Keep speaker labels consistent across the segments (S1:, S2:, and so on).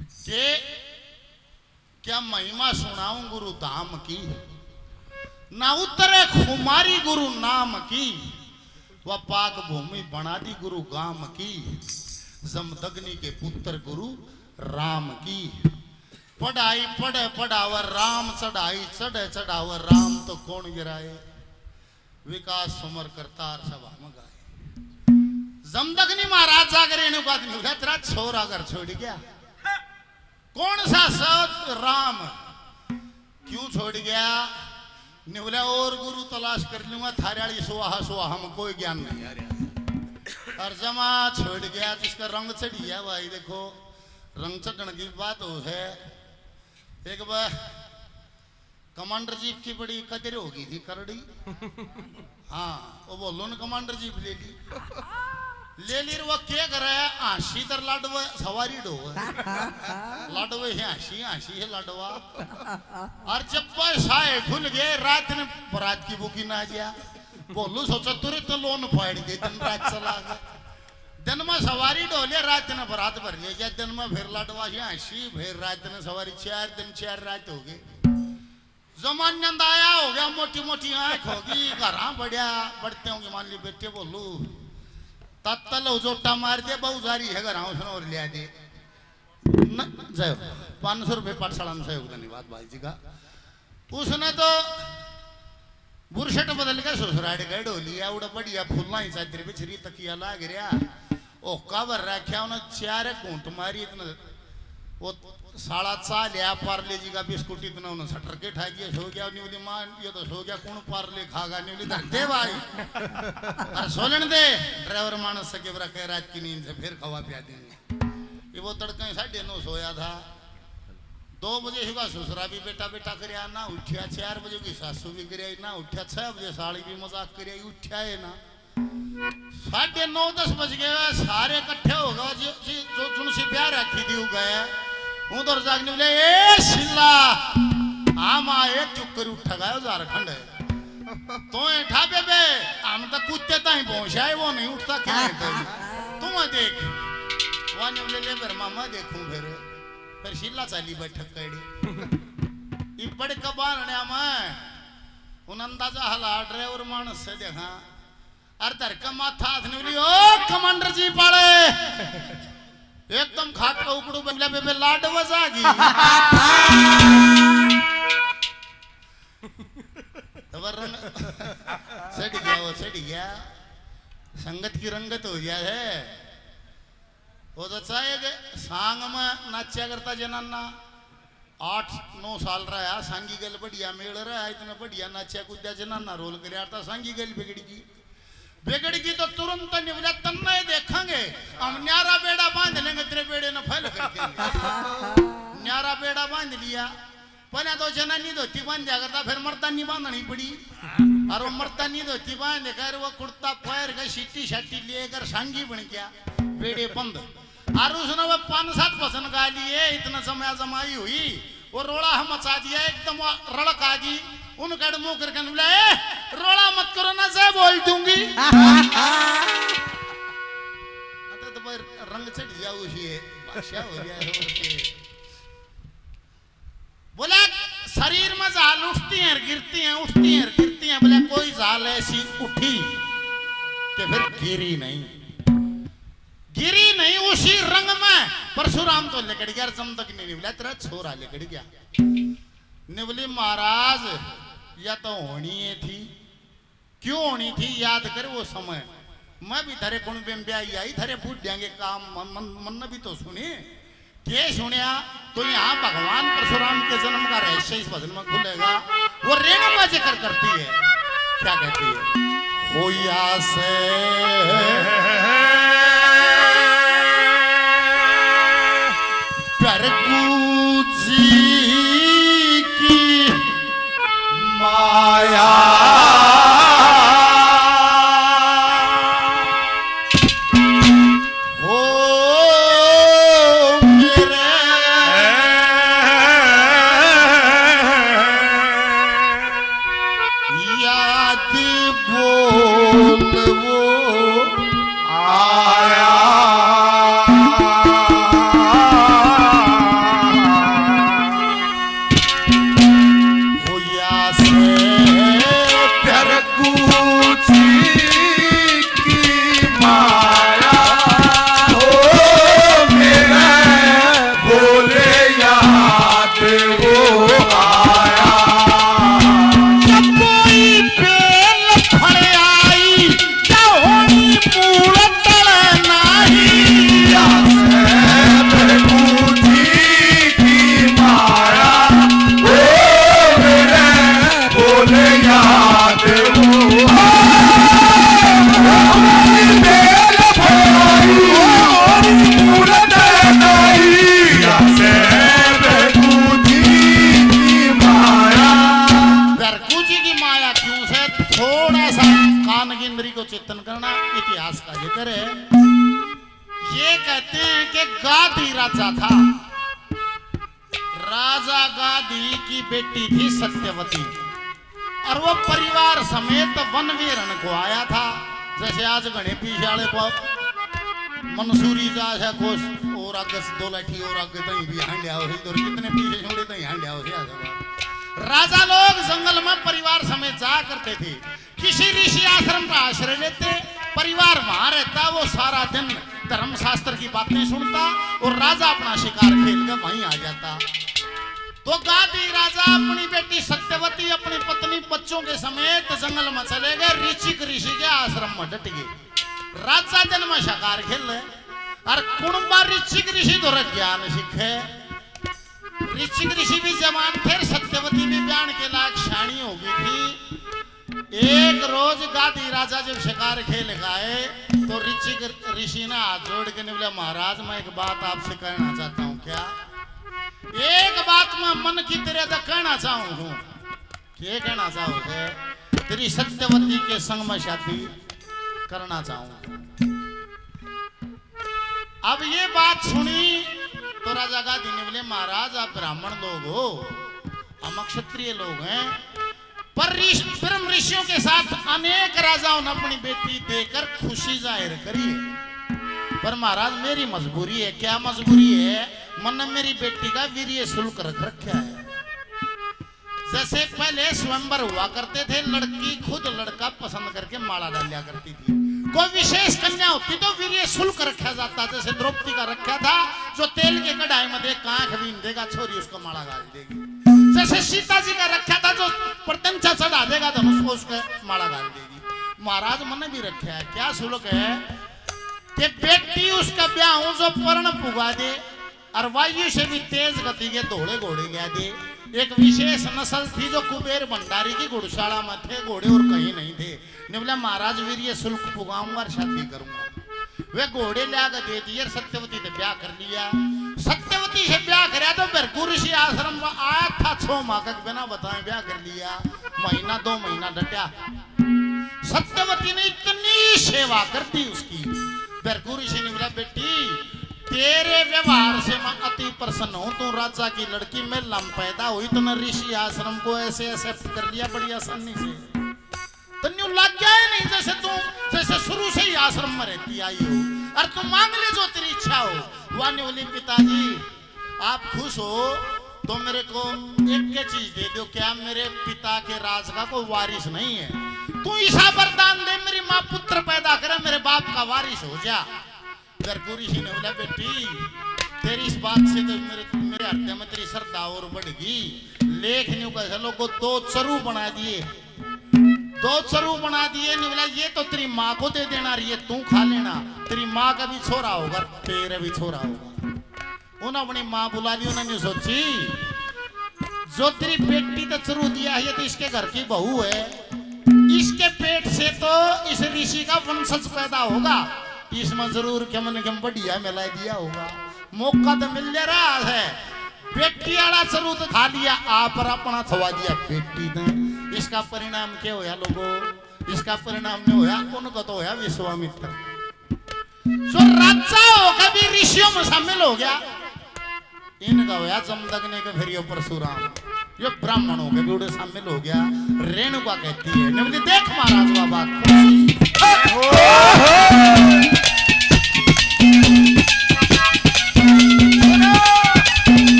S1: कि क्या महिमा सुनाऊं गुरु धाम की, ना उतरे खुमारी गुरु नाम की, वह पाक भूमि बना दी गुरु गाम की, जमदग्नि के पुत्र गुरु राम की। पढ़ाई पढ़े पढ़ावर राम, चढ़ाई चढ़े चढ़ावर राम, तो कौन गिराए, विकास सुमर करतार सभा में गाए। जमदग्नि महाराज जाकर इन्हें बात मिल गया, तेरा छोरा घर छोड़ गया, कौन सा सत राम, क्यों छोड़ गया, ने बोला और गुरु तलाश कर लूंगा, थारियाली सुहा सुहा हम कोई ज्ञान नहीं आ रहा। और जमा छोड़ गया जिसका रंग चढ़ी है भाई, देखो रंग चढ़ने की बात हो है। एक बार कमांडर जीप की बड़ी कदर होगी थी करड़ी, हाँ वो बोलो न कमांडर जीप ले ली वो क्या कर रहा है, आशी तर लाडवा सवारी डो लाडवे है, आशी आशी है लाडवा। और जब पैसा खुल गए रात ने बरात की बुकी ना गया, बोलू सोचा तुरंत तो लोन फाड़ गए, दिन रात चला गया, दिन में सवारी डोले रात ने बरात भर ले गया, दिन में फिर लाडवा है आशी, फिर रात ने सवारी, 4 दिन 4 रात हो गए। जमान आया हो गया, मोटी मोटी आंख होगी, घर बढ़िया बढ़ते होंगे, मान ली बेटे बोलू तत्तल जोटा मार दे, बहु जारी है घर और लिया दे जय 500 रुपये पाठशाला में सहयोग धन्यवाद भाई जी का। उसने तो बुरशट बदल के ससुराड़ गए डोलिया, उड़ा बढ़िया फुल्ला ही चादर बिछरी तकिया लाग रहा, ओ कवर रखा उन्हें 4 घूंट मारी, इतना वो 4.5 लिया पार्ले जी का बिस्कुट, इतना उन्हें सटर के ठा दिया, सो गया नहीं बोली मां ये तो सो गया, कौन पार्ले खागा, नहीं बोली दे भाई अरे सोलन दे, ड्राइवर मानस सके बरा कह रात की नींद से फिर खवा पिया देंगे। ये वो तड़के 9:30 सोया था, 2 बजे ही का ससुरा भी बेटा बेटा करया ना उठिया, 4 बजे की सासू भी करया ना उठिया, 6 बजे साड़ी भी मजाक करया उठिया है ना, 9:30-10 बज गए, सारे इकट्ठे हो गए, जो जुनसी प्यार रखी थी गए उधर जागने बोले ए शिल्ला हम आए चुप कर उठा गया झारखंड है तो ऐठा बेबे हम तो कुत्ते ताई पहुंचा है, वो नहीं उठता क्या तुम देख वाने बोले ले मेरे मामा देखूं, फिर शिल्ला चाली बैठक कड़ी बड़े कबार मैं उन अंदाजा हला ड्राइवर मानस से देखा, अरे धर का माथा हाथ ने बोली ओ कमांडर जी पाड़े एकदम खाट का उकड़ू बगला बेबे लाड बजागी सड़ गया संगत की रंगत हो गया है। वो तो चाहे सांग में नाचा करता जनाना 8-9 साल रहा, सांगी गल बढ़िया मेल रहा, इतना बढ़िया नाचा कूदा जनाना रोल कर सांगी गल बिगड़ की तो तुरंत निवला तन्ना देखेंगे, हम न्यारा बेड़ा बांध लेंगे, तेरे बेड़े न फैल कर देंगे। न्यारा बेड़ा बांध लिया, पहले तो जनानी धोती बांध दिया करता, फिर मर्दानी बांधनी पड़ी, और वो मर्दानी धोती बांध कर वो कुर्ता पैर का सीटी शाटी लेकर सांगी बन गया, बेड़े बंद। और उसने वो 5-7 पसंद गा लिए, इतना समय जमाई हुई, वो रोड़ा हम मचा दिया, एकदम रड़क आ गई, उनका मुंह करके बोला रोड़ा मत करो ना से बोल दूंगी तो भाई रंग चढ़ गया उसी बादशाह हो गया है। बोला शरीर में जाल उठती हैं गिरती हैं, उठती हैं गिरती हैं, बोले कोई जाल ऐसी उठी कि फिर गिरी नहीं उसी रंग में परशुराम तो लेकर गया, जमदग्नि नहीं बोला तेरा छोरा लेकर गया, ने बोली महाराज या तो होनी थी, क्यों होनी थी याद कर वो समय, मैं भी धरे कुण ब्याई आई धरे पूछ देंगे काम मन भी तो सुनी के सुनिया, तो यहाँ भगवान परशुराम के जन्म का रहस्य इस भजन में खुलेगा। वो रेणुका जिक्र करती है, क्या कहती है, होया से जी की माया हो मेरे याद बोल वो आया राजा था। राजा गादी की बेटी थी सत्यवती और वो परिवार समेत वन विहरण को आया था। जैसे आज गणे पीछे को मंसूरी जा है कोस और आगे दो लाठी और आगे तई भी हांड्या हो तो कितने पीछे छोड़े तई हांड्या हो राजा लोग जंगल में परिवार समेत जा करते थे। किसी ऋषि आश्रम का आश्रय लेते, परिवार वहां रहता, वो सारा दिन धर्मशास्त्र की बातें सुनता और राजा अपना शिकार खेल कर वहीं आ जाता। तो गादी राजा अपनी बेटी सत्यवती अपनी पत्नी बच्चों के समेत जंगल में चले गए। ऋषि के आश्रम में डट गए। राजा जन्म शिकार खेल रहे और कुणबा ऋषि तो ज्ञान सीखे। ऋषि भी जवान थे, सत्यवती भी बयान के लायक शानी हो गई थी। एक रोज गादी राजा जब शिकार खेल गए तो ऋषि ने हाथ जोड़ के बोले, महाराज मैं एक बात आपसे कहना चाहता हूँ। क्या? एक बात मैं मन की तरह तो कहना चाहूँ हूँ। क्या कहना चाहोगे? तेरी सत्यवती के संग में शादी करना चाहूँ। अब ये बात सुनी तो राजा गादी ने बोले, महाराज आप ब्राह्मण लोग हो, हम क्षत्रिय लोग हैं, पर ब्रह्म ऋषियों के साथ अनेक राजाओं ने अपनी बेटी देकर खुशी जाहिर करी है। पर महाराज मेरी मजबूरी है। क्या मजबूरी है? मन ने मेरी बेटी का वीर्य शुल्क रख रखा है। जैसे पहले स्वयंवर हुआ करते थे, लड़की खुद लड़का पसंद करके माला डालिया करती थी। कोई विशेष कन्या होती तो वीर्य शुल्क रखा जाता, जैसे द्रौपदी का रखा था, जो तेल के कढ़ाई में देख आंख बीन देगा, छोरी उसको माला डाल देगी। जैसे सीता जी का रखा था, जो प्रत्यंचा चढ़ा देगा तो उसको उसका माला डाल देगी। महाराज मन भी रखा है। क्या शुल्क है कि बेटी उसका ब्याह जो पर्ण पुगा दे और वायु से भी तेज गति के दौड़े घोड़े गया दे। एक विशेष नस्ल थी जो कुबेर भंडारी की घुड़शाला में थे, घोड़े और कहीं नहीं थे। ने बोला महाराज वीर्य शुल्क पुगाऊंगा और शादी करूंगा। वे घोड़े लाकर दे दिए। सत्यवती ने ब्याह कर लिया। सत्यवती से ब्याह कराया तो भृगु ऋषि आश्रम में आया था। 6 माह का बिना बताए ब्याह कर लिया। महीना 2 महीना डटा। सत्यवती ने इतनी सेवा कर दी उसकी। भृगु ऋषि ने बोला, बेटी तेरे व्यवहार से मैं अति प्रसन्न हूं। तू राजा की लड़की में लम पैदा हुई तो न ऋषि आश्रम को ऐसे एक्सेप्ट कर लिया बड़ी आसानी से। तो न्यू लग गया है नहीं, जैसे शुरू से ही आश्रम में रहती आई हो और तुम मांग ले जो तेरी इच्छा हो। वानी बोली, पिताजी आप खुश हो तो मेरे को एक चीज दे दो। क्या? मेरे पिता के राज का कोई वारिस नहीं है, तू ईसा वरदान दे, मेरी माँ पुत्र पैदा करे, मेरे बाप का वारिस हो जा। भृगु ऋषि ने बोला, बेटी तेरी इस बात से तो मेरे हृदय में तेरी श्रद्धा और बढ़ गई। लेख न्यू कैसे लोग को 2 चरू बना दिए। 2 चरू बना दिए। नहीं बोला ये तो तेरी माँ को दे देना, ये तू खा लेना। तेरी माँ का भी छोरा होगा, तेरा भी छोरा होगा। उन्होंने अपनी माँ बुला ली। उन्होंने सोची जो तेरी बेटी तो चरू दिया है, ये तो इसके घर की बहू है, इसके पेट से तो इस ऋषि का वंशज पैदा होगा, इसमें जरूर क्या मन के बढ़िया मिला दिया होगा। मौका तो मिल जा रहा है। बेटी वाला चरू तो खा लिया, आप अपना छवा दिया बेटी ने। इसका परिणाम क्या होया लोगों? इसका परिणाम नहीं होया, उनको तो होया विश्वामित्र। जो राजा होकर भी ऋषियों में शामिल हो गया, इनका होया जमदग्नि के फिर परशुराम। ये ब्राह्मणों के भी शामिल हो गया। रेणुका कहती है, ने बोली देख महाराज वह बात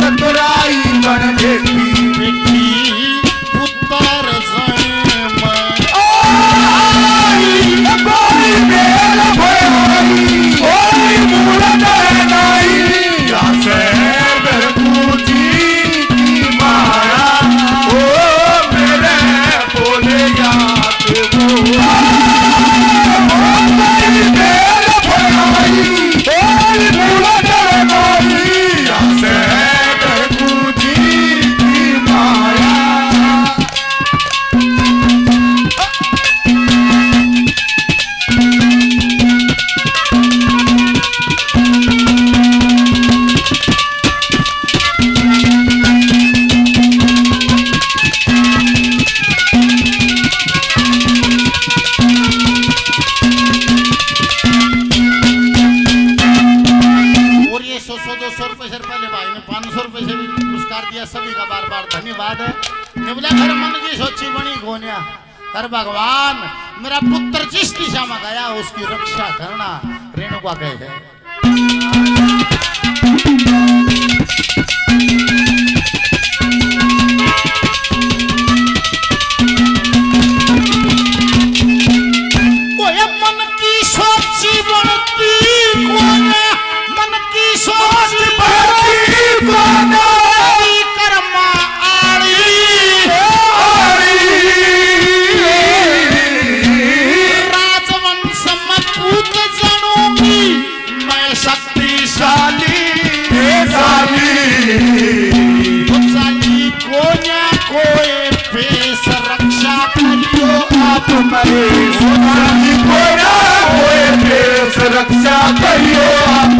S2: चतुराई बन बेटी
S1: पुत्र
S2: भृगु जी
S1: दिया सभी का बार बार धन्यवाद है। निवले घर मन की सोची बनी गोनिया कर भगवान मेरा पुत्र जिस दिशा में गया उसकी रक्षा करना रेणुका कहे है। मन की सोची बढ़ती मन की सोच बढ़ती कर्मा राजवंश में पूत जनूंगी मैं शक्तिशाली कोन्या कोई पेश रक्षा करियो आप
S2: रक्षा करियो आप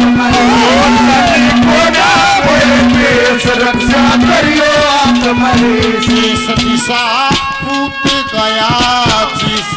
S2: रक्षा करियो आप
S1: शेष दिशा पूत गया जिस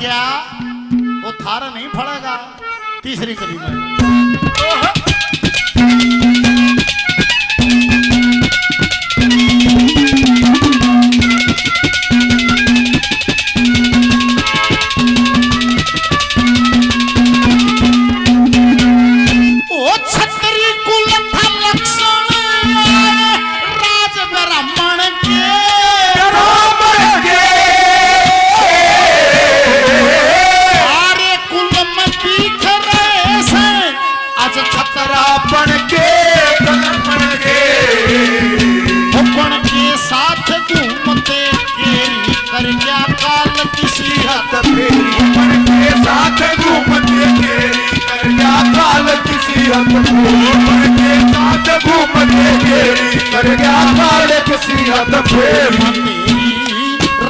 S1: गया वो थारा नहीं फड़ेगा। तीसरी कड़ी में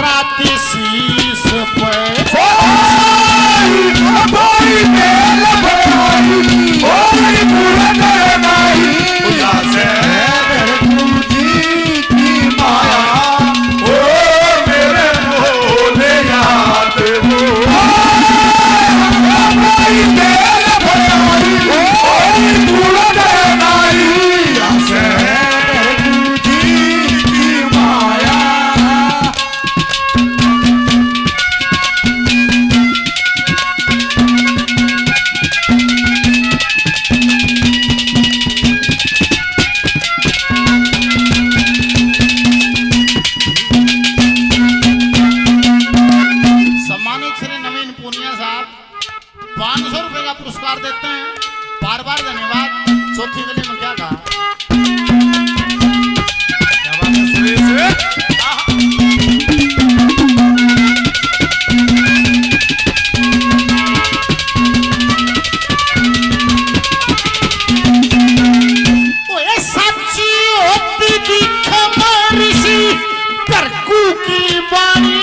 S1: रात शीश पुरस्कार देते हैं। बार बार धन्यवाद। चौथी गली में क्या कहा? क्या बात है सुरेश? सच्ची होती थी खबर सी करकू की बाणी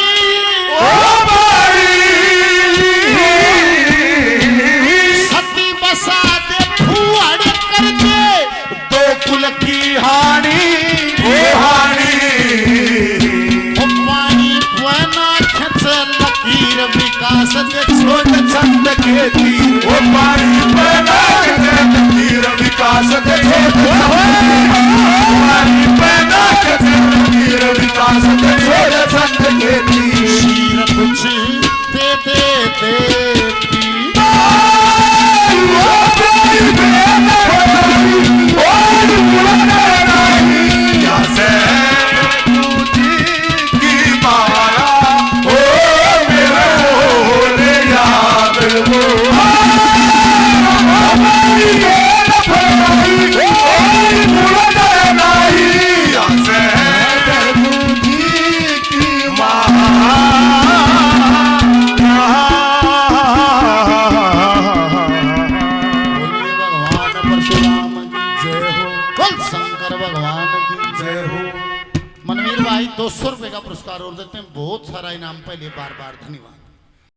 S2: छोट छंद खेती वो पानी पैदा तीर विकास दे पानी पैदा तीर विकास दे छोट छंद खेती
S1: शीर कुछ दे
S2: Oh,
S1: 200 रुपए का पुरस्कार और देते हैं बहुत सारा इनाम पहले बार बार धन्यवाद।